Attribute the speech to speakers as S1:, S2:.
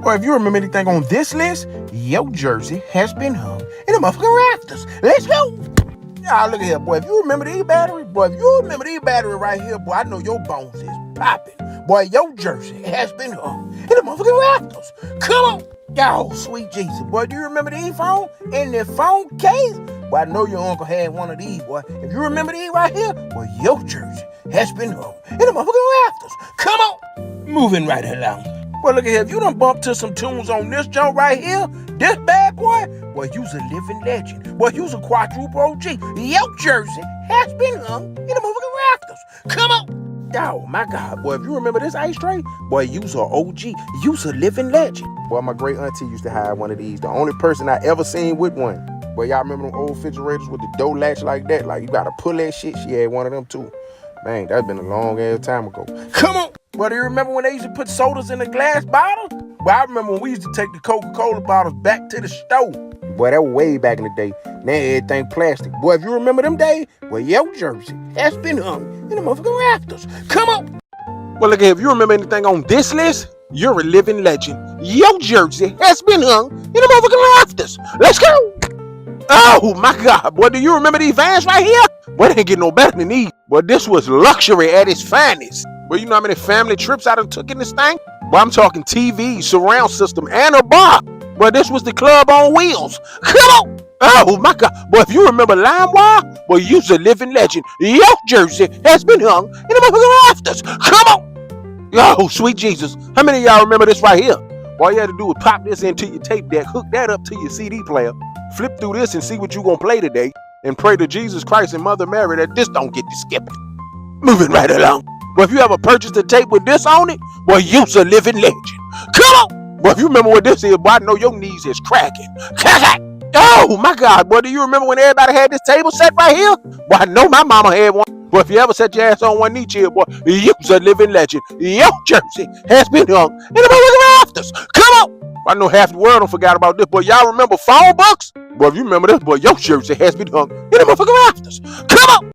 S1: Or if you remember anything on this list, your jersey has been hung in the motherfucking rafters. Let's go. Y'all look at here, boy. If you remember these batteries, right here, boy, I know your bones is popping. Boy, your jersey has been hung in the motherfucking rafters. Come on. Y'all, sweet Jesus. Boy, do you remember these phone? In the phone case? Boy, I know your uncle had one of these, boy. If you remember these right here, boy, your jersey has been hung in the motherfucking rafters. Come on. Moving right along. Boy, look at here. If you done bump to some tunes on this joint right here, this bad boy, you's a living legend. Boy, you's a quadruple OG. Your jersey has been hung in the motherfucking rafters. Come on. Oh, my God. Boy, if you remember this ice tray, boy, you's a OG. You's a living legend. Boy, my great auntie used to have one of these. The only person I ever seen with one. Boy, y'all remember them old refrigerators with the door latch like that? Like, you gotta pull that shit. She had one of them, too. Man, that's been a long ass time ago. Come on. Boy, do you remember when they used to put sodas in a glass bottle? Well, I remember when we used to take the Coca-Cola bottles back to the store. Boy, that was way back in the day. Now everything plastic. Boy, if you remember them days, well, your jersey has been hung in the motherfucking rafters. Come on. Well, look, if you remember anything on this list, you're a living legend. Your jersey has been hung in the motherfucking rafters. Let's go. Oh, my God. Boy, do you remember these Vans right here? Boy, they ain't getting no better than these. Boy, this was luxury at its finest. Boy, you know how many family trips I done took in this thing? Boy, I'm talking TV, surround system, and a bar. Boy, this was the club on wheels. Come on. Oh, my God. Boy, if you remember LimeWire, boy, you's a living legend. Your jersey has been hung in the motherfucking rafters. Come on. Oh, sweet Jesus. How many of y'all remember this right here? All you had to do was pop this into your tape deck, hook that up to your CD player, flip through this and see what you gonna play today, and pray to Jesus Christ and Mother Mary that this don't get you skipped. Moving right along. But if you ever purchased a tape with this on it, boy, you's a living legend. Come on. Boy, if you remember what this is, boy, I know your knees is cracking. Oh, my God. Boy, do you remember when everybody had this table set right here? Boy, I know my mama had one. Boy, if you ever set your ass on one knee chill, boy, you's a living legend. Your jersey has been hung in the motherfucking rafters. Come on. I know half the world don't forgot about this, boy. Y'all remember phone books? Boy, if you remember this, boy, your jersey has been hung in the motherfucking rafters. Come on.